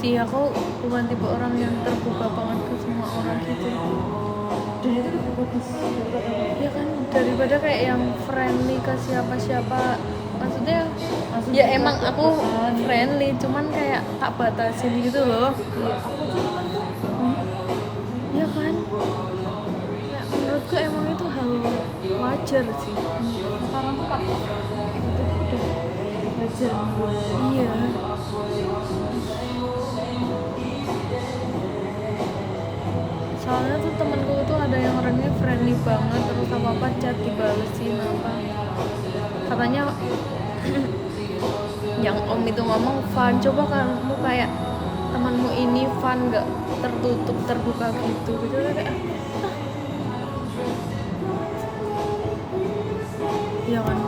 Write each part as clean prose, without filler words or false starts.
sih, aku bukan tipe orang yang terbuka banget ke semua orang gitu. Dan itu lebih bagus Ya kan, daripada kayak yang friendly ke siapa-siapa. Maksudnya ya emang aku friendly, cuman kayak tak batasin gitu loh. iya aku juga kan Ya kan, kayak menurutku emang itu hal wajar sih. sekarang tuh pakai itu tuh udah wajar Iya. Soalnya tuh temenku tuh ada yang orangnya friendly banget, terus apa-apa chat dibalesin apa. Katanya yang om itu ngomong, Van, coba kamu kayak temanmu ini Van, gak tertutup terbuka gitu kayak ya kan,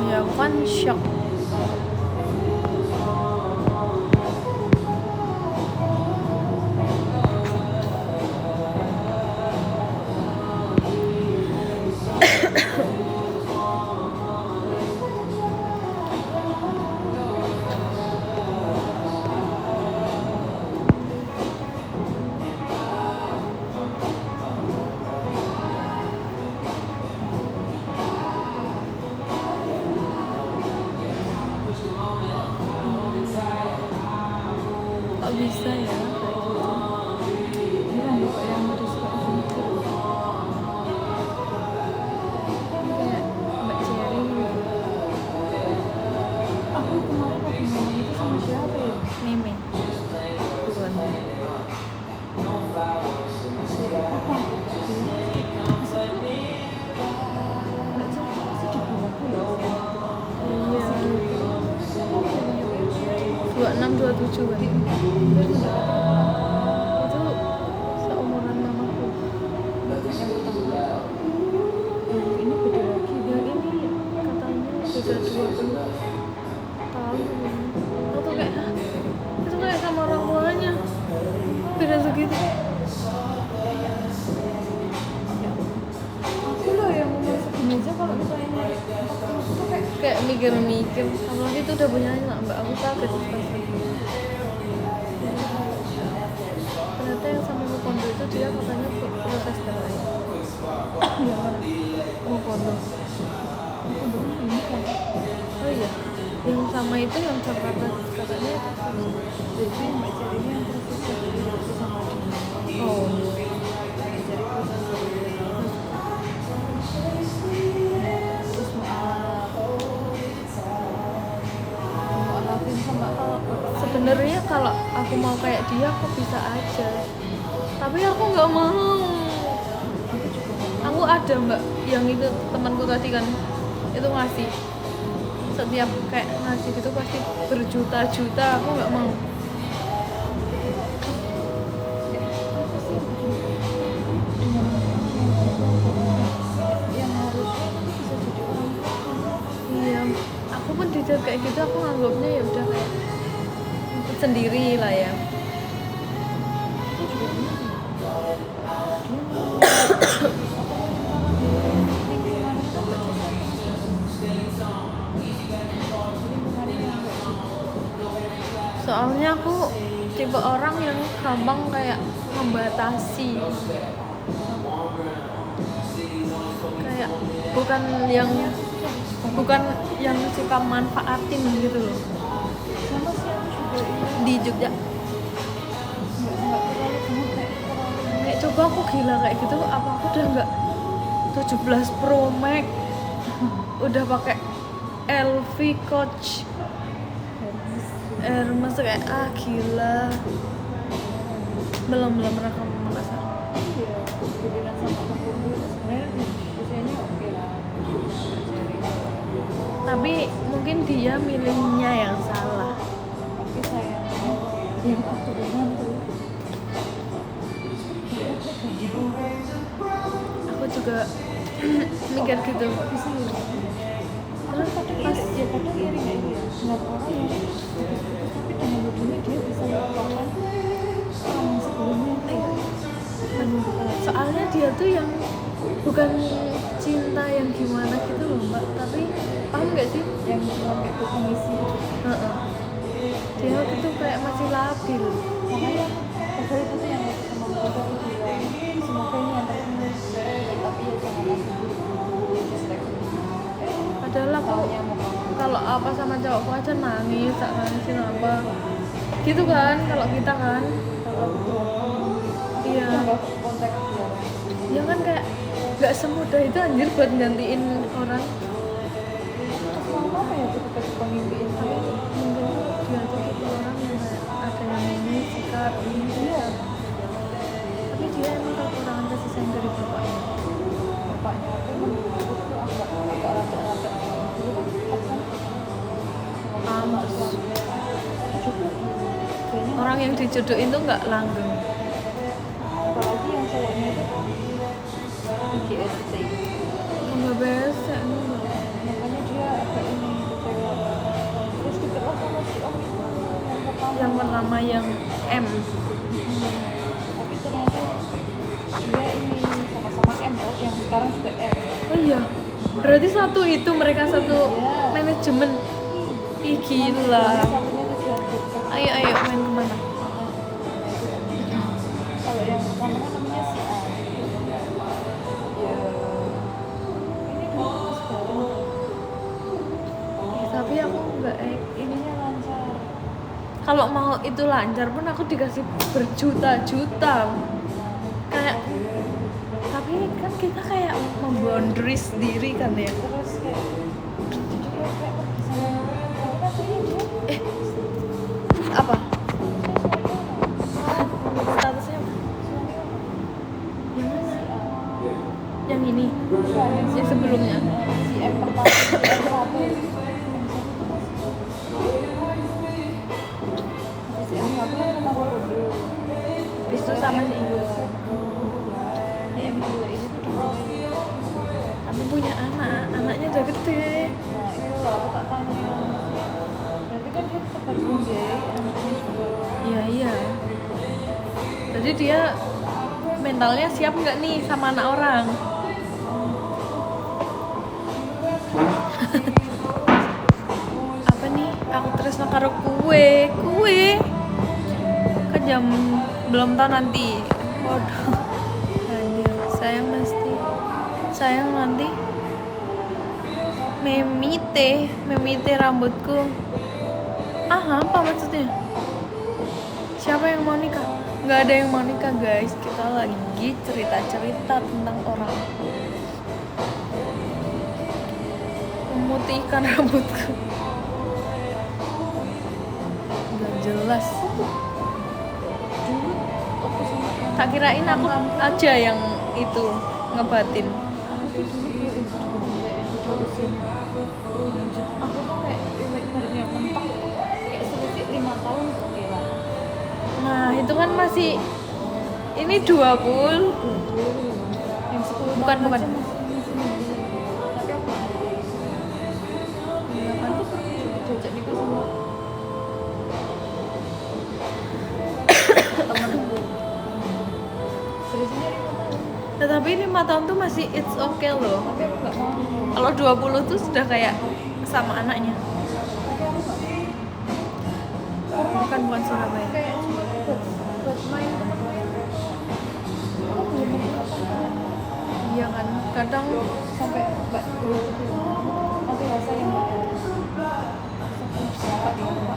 ya Van shock. Kok bisa ya kayak gitu? ini kan bapak yang udah suka gitu Kayak Mbak Cherry aku kemarin lagi ngomong itu sama siapa ya Meme bukan. apa nggak tahu masih di bawahku ya Iya, 26 27 kan. Itu seumuran mamaku. ini beda lagi Yang ini katanya beda 20 tahun. Aku tuh kayak, "Hah? Itu kayak sama orang tuanya beda segitu." aku loh yang umur segini aja kalau misalnya nyari aku tuh Kayak mikir-mikir, apalagi itu udah punya anak mbak, aku kaget pas ternyata yang sama Mukondo itu dia katanya proses darah. ya orang Mukondo. aku dulu ini kan Oh iya, yang sama itu yang Jakarta katanya. jadi mbak carinya yang prosesnya jadi aku sama dia Oh, cari prosesnya terus mau alafin sama sebenarnya kalau aku mau kayak dia aku bisa aja, tapi aku nggak mau. aku juga Aku ada mbak yang itu temanku tadi kan, itu ngasih setiap kayak ngasih gitu pasti berjuta-juta, aku nggak mau. yang harusnya aku bisa jadi orang tua Iya, aku pun dijat kayak gitu, aku nganggapnya ya udah kayak sendiri lah ya. aku juga punya Soalnya aku tipe orang yang gampang kayak membatasi, kayak bukan yang suka manfaatin gitu loh. sama sih aku juga ini Di Jogja nggak terlalu kamu kayak terlalu kayak coba aku gila kayak gitu, apa aku udah nggak 17 Pro Max, udah pakai LV, Coach, Hermes, kayak gila, belum rekam merasa. iya giliran sama temen itu sebenarnya usianya oke lah Tapi mungkin dia milihnya yang salah. tapi sayangnya yang aku dengan tuh Aku juga mikir gitu. bisa ya terus kadang iri ya kadang iri nggak ya ngeliat orang yang putus tapi dengan begini dia bisa melakukan yang sebelumnya Soalnya dia tuh yang bukan cinta yang gimana gitu loh mbak, tapi paham gak sih? yang cuma kayak komisi Heeh. dia itu kayak masih labil. Makanya padahal itu tuh yang waktu sama mereka aku bilang semoga ini yang terbaik, tapi ya jangan langsung Padahal aku kalau apa sama cowokku aja nangis, tak nangisin apa gitu kan, kalau kita kan iya kontak dia. ya kan kayak nggak semudah itu anjir buat gantiin orang. Terus mau apa ya ketika kita ngimpiin dia itu? Mungkin dia tuh tipe orang yang kayak ada yang ini sikap ini Iya, tapi dia emang kekurangan kasih sayang dari bapaknya. bapaknya aku emang aku tuh agak rada-rada dulu kan cepat kan Terus juga kayaknya orang yang dijodohin tuh nggak langgeng. apalagi yang cowoknya itu IGST, Nggak besek enggak. makanya dia agak ini kecewa. Terus deket lah sama si om itu yang pertama, Yang pertama yang M. tapi ternyata dia ini sama-sama M loh, yang sekarang sudah M. Oh iya, berarti satu itu mereka satu Iya. manajemen. Ih gila. Satunya tuh dilanjutkan. Ayo main kemana? Kalau yang pertama kan namanya si A. Ya, ini dulu pas bareng. Tapi aku nggak Ininya lancar. kalau mau itu lancar pun aku dikasih berjuta-juta. Kayak tapi kan kita kayak memboundaries diri kan ya. Terus kayak jadi dia kayak pergi sama tapi katanya dia Apa? Statusnya apa? Yang mana? si A. Yang ini? Bukan, Yang sebelumnya? si M pertama, si M satu. Si M satu kan sama Bodo. Itu sama sih. Ini M dua ini tuh dua. Kamu punya anak, anaknya udah gede. Nah itu lah aku tak tanya. Berarti kan dia tetap harus membiayai anaknya juga. Iya. Jadi dia mentalnya siap nggak nih sama anak orang? Apa nih? Aku terus karo kue. Kan jam belum tahu nanti. Waduh. Anjir, sayang nanti. Memite rambutku. Apa maksudnya? Siapa yang mau nikah? Nggak ada yang mau nikah guys. Kita lagi cerita-cerita tentang orang memutihkan rambutku. Nggak jelas. Dulu waktu sama yang Tak kirain aku aja yang itu ngebatin. aku tuh dulu dia itu juga yang diterusin. Aku tuh kayak ibaratnya mentok tuh kayak selisih 5 tahun oke lah. Nah itu kan masih ini 20. Yang 10 Bukan. tahun aja masih muda. Tapi aku nanti diajak nikah sama temenku. Selisihnya 5 tahun. Tetapi 5 tahun tuh masih it's okay loh. Tapi aku nggak mau. Kalau 20 tuh sudah kayak sama anaknya. Tapi aku nggak mau. Bukan Surabaya. Kayak cuma buat main teman main. Aku belum memperhatikan. Iya kan. Kadang Sampai mbak dulu tuh bilang nanti rasa yang mbak tapi karena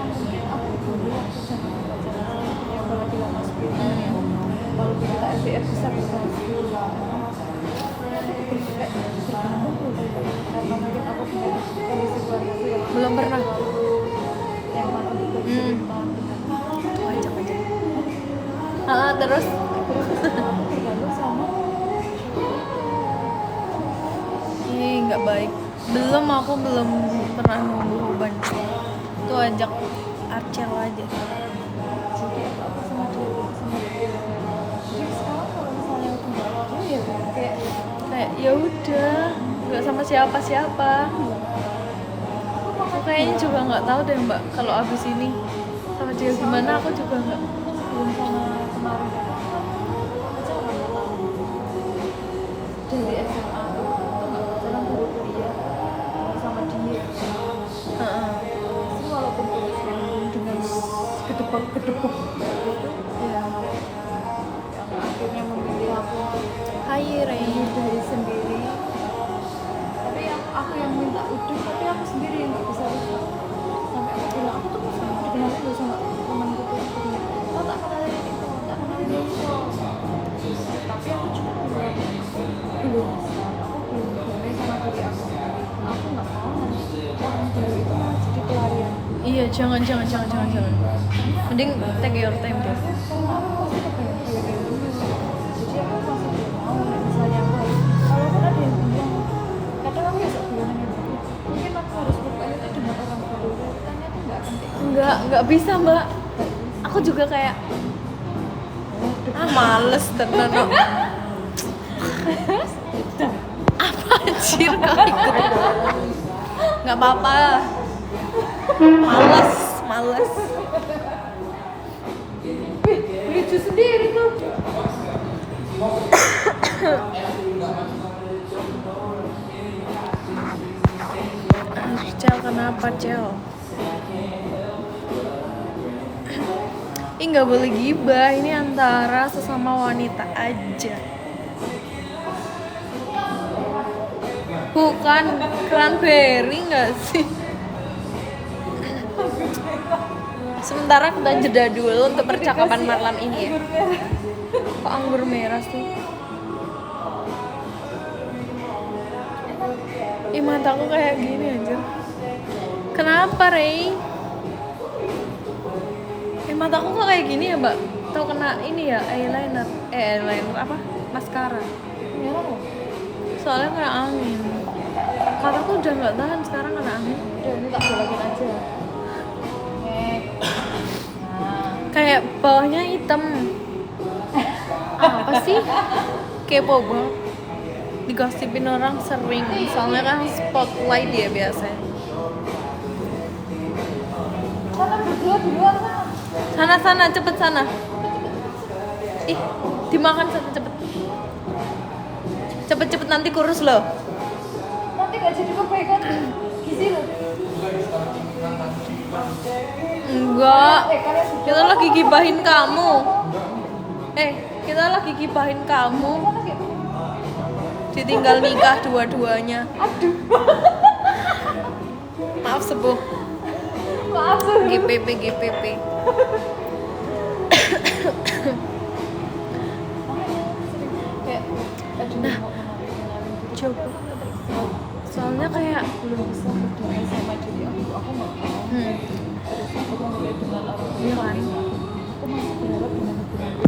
mungkin aku dulu waktu zaman pacaran yang apalagi lama sebenarnya walaupun kita LDR besar besar bergantung karena mungkin aku punya kondisi keluarga yang belum pernah. yang mana juga tahun Tuh ajak aja. Terus aku tergantung sama nggak baik. Aku belum pernah nunggu Ruban. Tuh ajak Arcel aja. jadi apa sama dia jadi sekarang kalau misalnya aku nggak ada ya Kayak ya udah, nggak sama siapa-siapa. Aku kayaknya juga nggak tahu deh Mbak. Kalau abis ini sama dia gimana aku juga nggak. sebelum sama kemarin pacaran nggak tahu dari SMA tuh nggak pacaran baru kuliah sama dia Heeh. sih walaupun putus yang kedekuk gitu ya, yang akhirnya memilih aku Hai Ray. dari sendiri. Tapi aku yang minta udah, tapi aku sendiri yang nggak bisa udah. Sampai aku bilang aku tuh pas dikenalin dulu sama temanku tuh, oh tak kenalin itu, tak kenalin itu. Tapi aku cuma bilang belum, aku belum boleh sama diri aku. Aku nggak mau nanti orang baru itu malah jadi pelarian. Iya, jangan. Mending take your time deh. Karena aku masih kebayang-bayang dulu. Jadi aku masih belum mau nih, misalnya aku harus, kalaupun ada yang bilang kadang aku besok bilang yang baru, mungkin aku harus berkomunikasi dengan orang baru, realitanya tuh nggak akan kayak gitu. Nggak bisa mbak. Aku juga kayak males tenan. Apa anjir kau ikut? Nggak apa-apa. Males. Lucu sendiri tuh. Cel, kenapa Cel? Ih, nggak boleh gibah, ini antara sesama wanita aja. Bukan cranberry nggak sih? Sementara kita jeda dulu untuk percakapan malam ini ya. Kok anggur merah sih? Ih, mataku kayak gini aja. Kenapa, Rey? Mataku kok kayak gini ya, Mbak? Atau kena ini ya, eyeliner apa? Maskara. Merah loh. Soalnya kena angin. Kataku udah nggak tahan sekarang kena angin. Udah, ini tak bolakin aja. Kayak bawahnya hitam. Apa sih? Kepo banget. Digosipin orang sering. Soalnya kan spotlight dia biasanya. Sana berdua di luar sana. Sana, cepet sana. Ih, dimakan sana cepet. Cepet nanti kurus loh. Nanti gak jadi kebaikan gizi loh. Enggak. Kalian Kita lagi gibahin kamu. Kita lagi gibahin kamu. sana gitu. Ditinggal nikah dua-duanya. Aduh. Maaf sepuh. Maaf tuh. GPP. Kayak aduh, Nah, mau kenalin coba. Soalnya kayak belum bisa berdamai sama diri aku nggak mau terus aku mulai dengan orang Iya kan? aku masih berharap dengan hubungan aku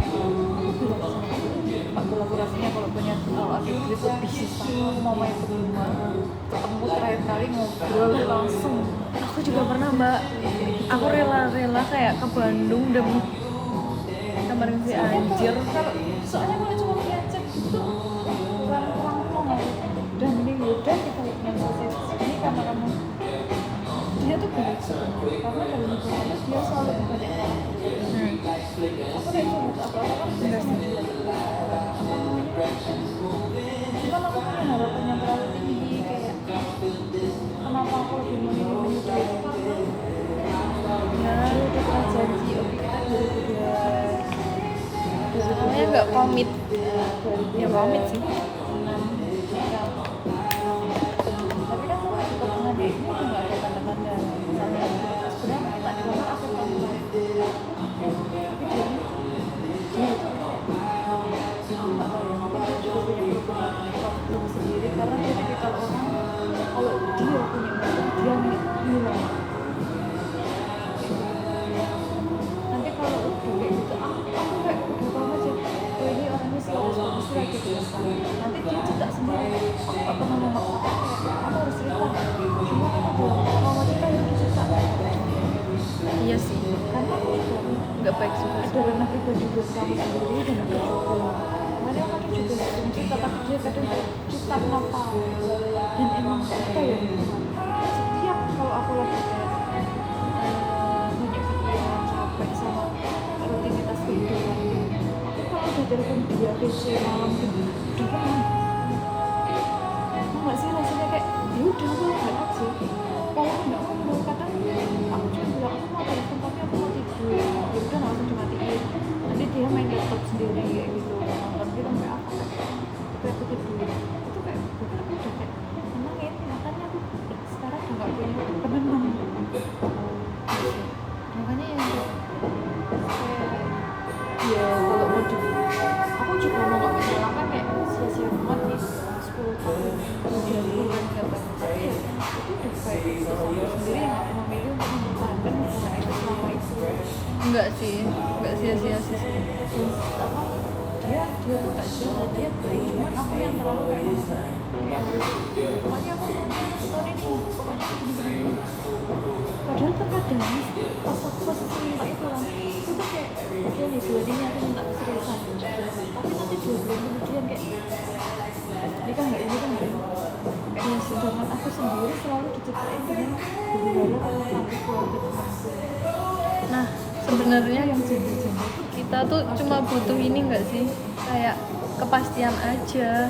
bilang sama Pak kolaborasinya kalau punya kalau ada duit lebih sisa aku mau main berdua ketemu terakhir kali ngobrol langsung. aku juga pernah mbak. Aku rela kayak ke Bandung demi kemarin si anjir. Soalnya kalau cuma punya cek itu kurang plong aja. Dan mending udah kita negosiasi ini karena kamu dia tuh baik sebenarnya karena dalam hubungannya dia selalu banyak orang. Aku udah coba apa-apa kan benar sih. Cuman aku punya harapan yang terlalu tinggi kayak kenapa aku lebih memilih itu karena ya udah pernah janji oke kita 2002 Soalnya nggak komit. Ya komit sih. Tapi kan sama juga pernah dia ini udah nggak ada tanda-tanda misalnya sebenarnya tak di kamar aku kamu tapi dia nggak tahu ya mungkin dia juga punya problem sendiri karena dia tipikal orang kalau dia punya masalah dia hilang. Nanti kalau udah kayak gitu aku kayak udah paham aja oh ini orangnya selalu bagus lagi biasa nanti dia cerita sendiri aku gak pernah memaksakan kayak kamu harus cerita cuma kan ada mau cerita ya udah cerita Iya sih. karena aku juga Nggak baik juga. ada ranah pribadi buat kamu sendiri dan aku juga makanya aku kadang juga sering cerita tapi dia kadang cerita kenapa dan emang apa ya setiap kalau aku lagi kayak banyak pikiran capek sama rutinitas kehidupan aku kalau udah telepon dia PC malam gitu udah tenang mau nggak sih rasanya kayak ya udah aku nggak aja kalau nggak ngobrol kadang aku cuma bilang aku mau telepon tapi aku mau tidur itu udah kayak aku sendiri yang aku memilih untuk mempertahankan hubungan itu selama itu. Enggak sih, enggak sia-sia sih. Apa dia tuh gak jahat, dia baik, cuman aku yang terlalu kayak pokoknya aku tahun ini pokoknya aku gini-gini. Padahal terkadang pas aku posisi minta itu kan itu tuh kayak oke nih 2 ini aku minta keseriusan, tapi nanti 2 bulan kemudian kayak ini kan nggak kayak sedangkan aku sendiri selalu diceritain dengan huru-hara kalau nanti keluarga temanku. Nah, sebenarnya yang janda-janda itu kita tuh cuma butuh ini enggak sih? Kayak kepastian aja.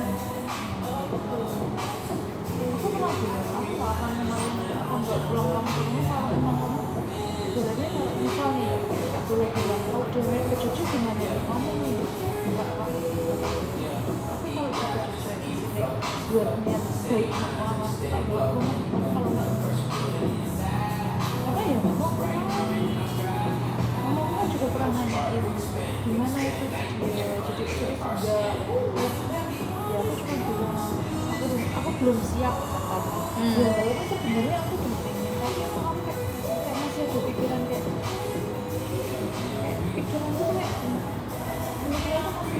aku pernah bilang aku nggak akan kenalin, aku nggak pulang kampung ini kalau emang kamu sebenarnya kalau misal nih nggak boleh bilang kalau udah main ke cucu gimana ya kamu nih nggak apa tapi kalau udah ke cucu ini buat niat baik sama tak buat rumah tapi kalau nggak karena ya kamu juga pernah nanyain gimana itu dia jadi istri enggak ya aku cuma bilang aku belum siap kata ya walaupun sebenarnya aku udah pengen tapi aku kayak masih ada pikiran kayak pikiran tuh kayak pemikiran tuh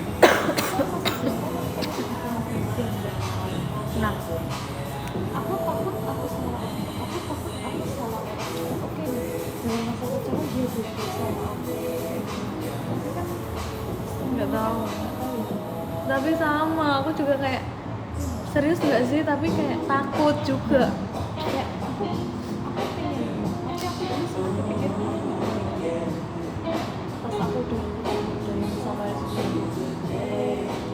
masih nah aku takut aku salah oke dalam masa pacaran dia bisa sama aku tapi kan Enggak tahu. Tapi sama, aku juga kayak serius enggak sih? Tapi kayak takut juga. kayak aku pengen tapi aku dulu sempat kepikiran pas aku udah yang sama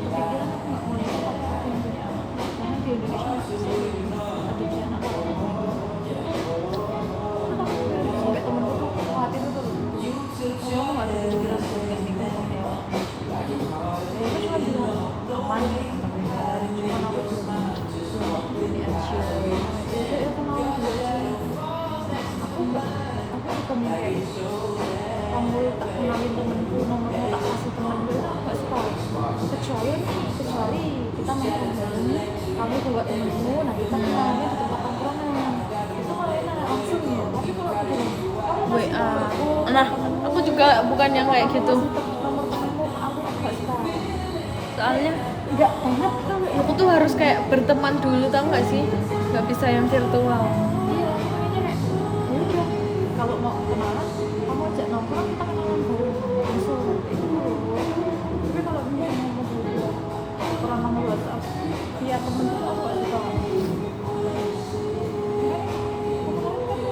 kepikiran aku nggak mau nikah tapi aku yang punya anak karena di Indonesia masih bisa adopsi anak kan aku sampai temenku tuh khawatir tuh kalau aku nggak ada pikiran buat nikah aku cuma bilang aman cuman aku belum waktu ini aja ya kenal dulu aja aku rekomend kamu tak kenalin temenku nomormu tak kasih temenku itu aku gak suka kecuali kita main bareng kamu bawa temenmu nah kita kenalannya di tempat tongkrongan itu kalau enak langsung ya tapi kalau aku bilang kamu kasih WA. nomorku Nah, aku juga bukan yang kayak gitu. nomor temenmu aku gak suka Soalnya enggak banget kalau aku tuh harus kayak berteman dulu, tau nggak sih? Nggak bisa yang virtual. iya makanya kayak ya udah kalau mau kenalan kamu ajak nongkrong kita kenalan bareng langsung itu dulu tapi kalau misalnya mau berdua orang nomor WhatsApp via temen itu aku gak suka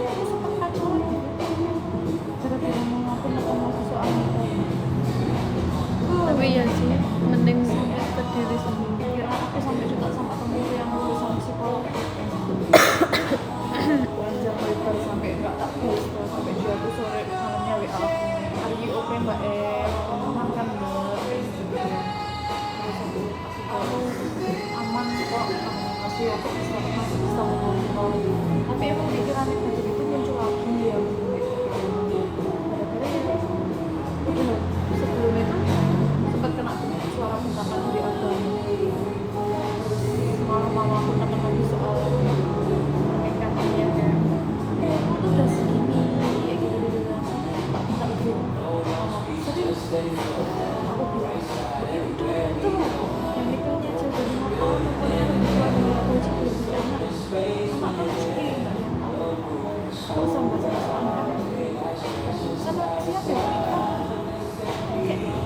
aku sempat kacauan gara-gara mau ngapain atau mau soal Tapi ya sih, mending ke diri sendiri. kira aku sampai juga sama temenku yang lulusan psikolog panjang lebar sampai nggak tak post sampai dia tuh sore malamnya WA aku hari ini oke mbak aman kan mbak terus aku aman kok masih aku masih bisa mengontrol tapi emang pikiran negatif itu muncul lagi ya gara-gara udah sebelum itu sempat kena suara bentakan di agama malam-malam aku neken lagi soal pernikahannya kayak kamu tuh udah segini kayak gitu tak minta duit serius aku bilang itu yang nikahnya aja udah 5 tahun pokoknya lebih tua dari aku aja belum punya anak sama kan rezeki nggak ada yang tahu terus sama soal sama siapa ya kayak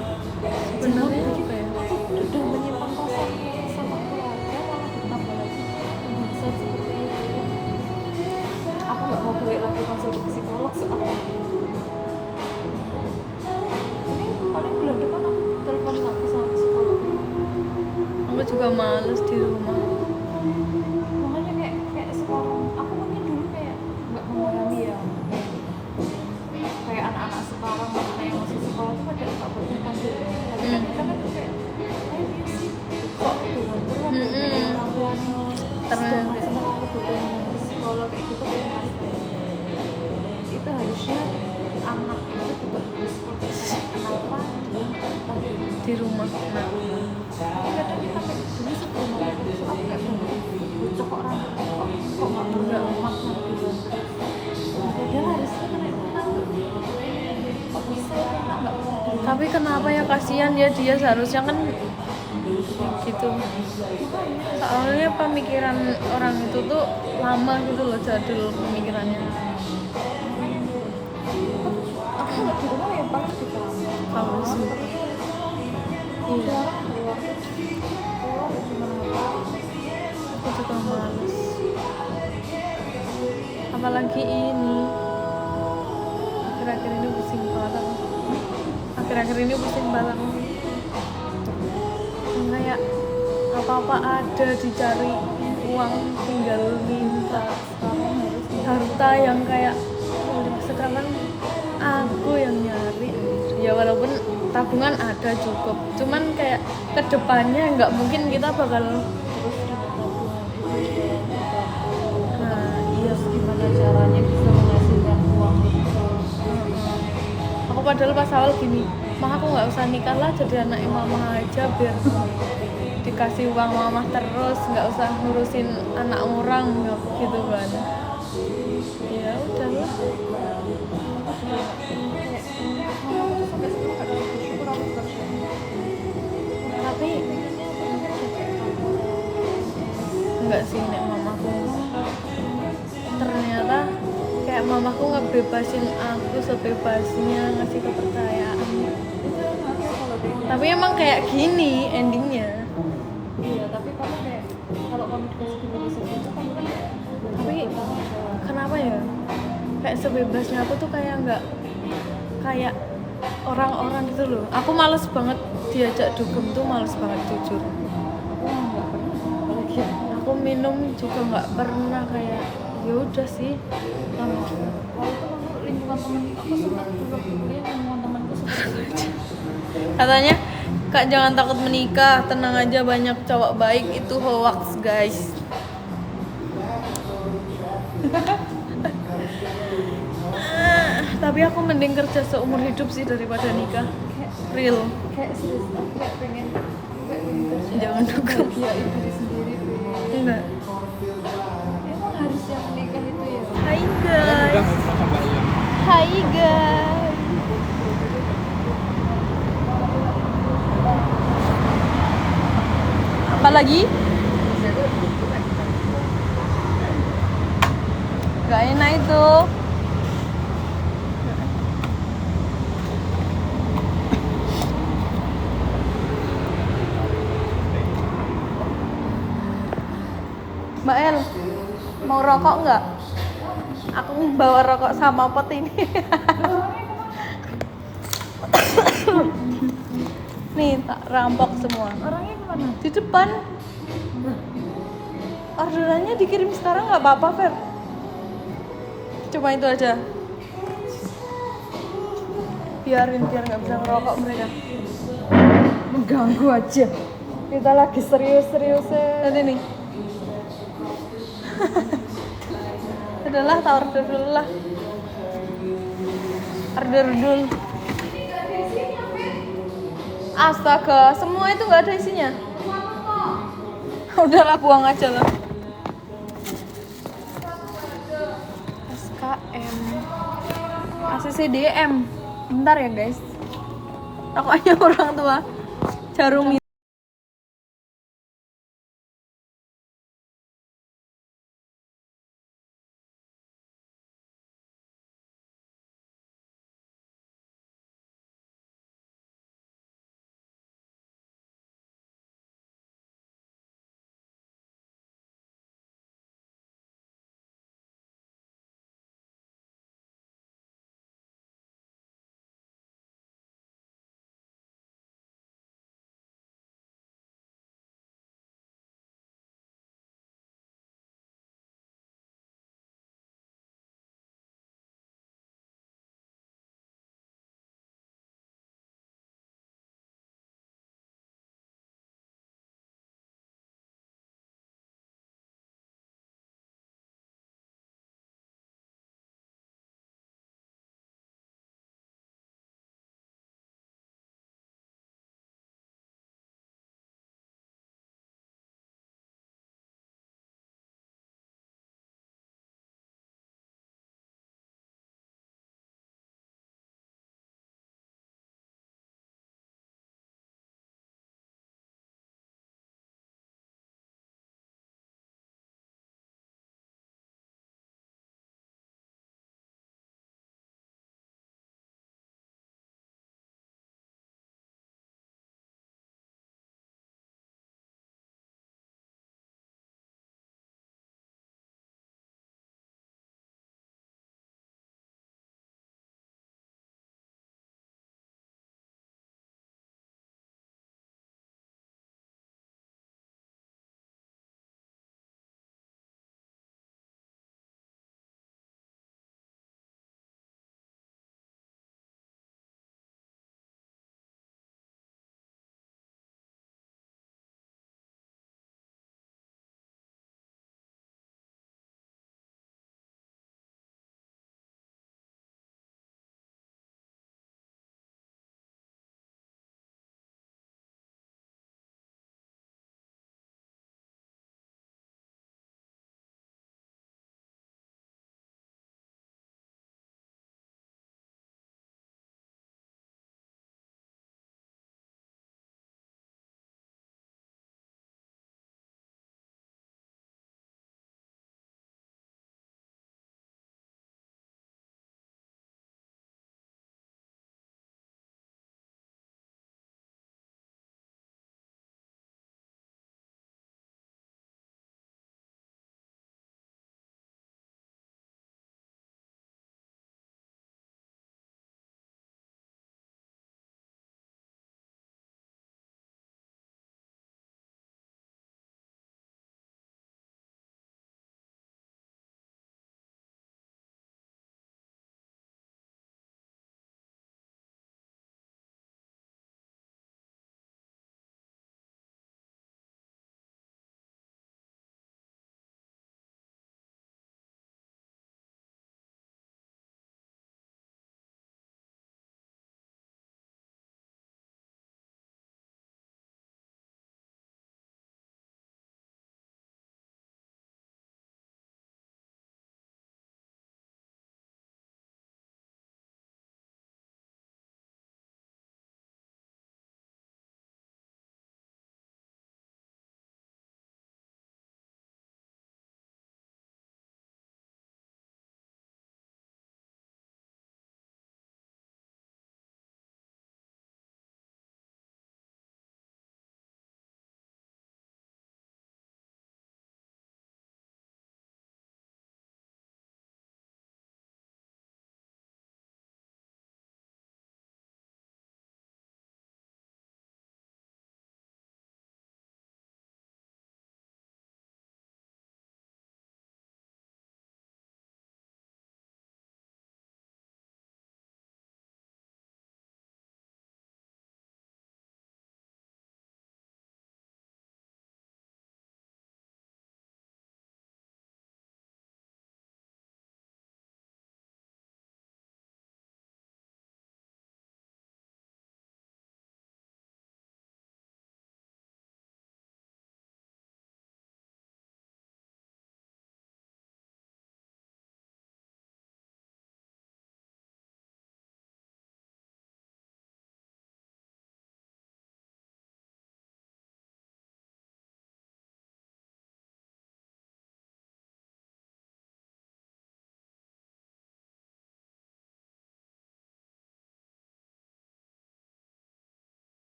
Sebenarnya apa ya? aku udah menyimpan rasa sama keluarga malah ditambah lagi pembahasan seperti itu aku nggak mau balik lagi konsul ke psikolog soalnya ini paling bulan depan aku telepon lagi sama psikolog Aku juga males di rumah. makanya kayak sekarang aku mungkin dulu kayak nggak memahami ya kayak anak-anak sekarang anak yang masih sekolah tuh pada nggak bertentang gitu tapi kan kita kan kayak ayo sih kok dengan terus orang tuanya sedang sementara kebutuhan psikolog kayak gitu kan itu harusnya anak itu juga harus kenapa dia tadi Di rumah. Nah, tapi kadang kita kayak dulu sebelum aku kayak bocok orang kok nggak pernah Tapi kenapa ya, kasihan ya dia, seharusnya kan gitu. Soalnya pemikiran orang itu tuh lama gitu loh, jadul pemikirannya. Aku nggak di rumah ya paling di kamar. Kalau sih Iya. Keluar ya cuma apa? aku juga males. Apalagi ini akhir-akhir ini pusing banget aku. Akhir-akhir ini pusing banget aku. Kayak apa-apa ada dicari uang, tinggal minta. Sekarang harus Harta yang kayak sekarang aku yang nyari. Ya walaupun tabungan ada cukup, cuman kayak kedepannya nggak mungkin kita bakal terus tabungan itu juga nah iya. terus gimana caranya bisa menghasilkan uang itu. Aku padahal pas awal gini, mah aku nggak usah nikah lah, jadi anaknya mama aja biar dikasih uang mama terus, nggak usah ngurusin anak orang gitu kan. Ya udahlah. Sampai sekarang ada bersyukur aku kerja. Tapi enggak sih, nek mamaku ternyata kayak mamaku ngebebasin aku sebebasnya, ngasih kepercayaan. Itu nanti kalau dia Tapi emang kayak gini endingnya. iya, tapi kamu kayak kalau kamu dikasih kebebasan itu kamu kan Tapi kenapa ya, kayak sebebasnya aku tuh kayak nggak kayak orang-orang gitu loh. Aku males banget diajak dugem tuh, males banget jujur. aku nggak pernah apalagi Aku minum juga nggak pernah, kayak ya udah sih. walaupun aku lingkungan temen aku sempat juga kuliah lingkungan temanku seperti itu. Katanya, Kak jangan takut menikah, tenang aja, banyak cowok baik. Itu hoax guys. Tapi aku mending kerja seumur hidup sih daripada nikah. Real. Kayak serius aku kayak pengen kerja Jangan dugem. bahagiain diri sendiri tuh. Enggak. Emang harus yang menikah itu ya. Hai guys. Hai guys. Apa lagi? Gak enak itu. Mbak El, mau rokok nggak? Aku bawa rokok sama pot ini. Nih, tak rampok semua. Orangnya kemana? Di depan. Orderannya dikirim sekarang nggak apa-apa, Fer. Cuma itu aja. Biarin, biar nggak bisa ngerokok mereka. Mengganggu aja. Kita lagi serius-seriusnya. Tadi nih. Udahlah, tak order dulu lah. Order dulu. Astaga, semua itu nggak ada isinya. Udahlah, buang aja lah. SKM ACCDM. Bentar ya guys. Rokoknya orang tua. Jarum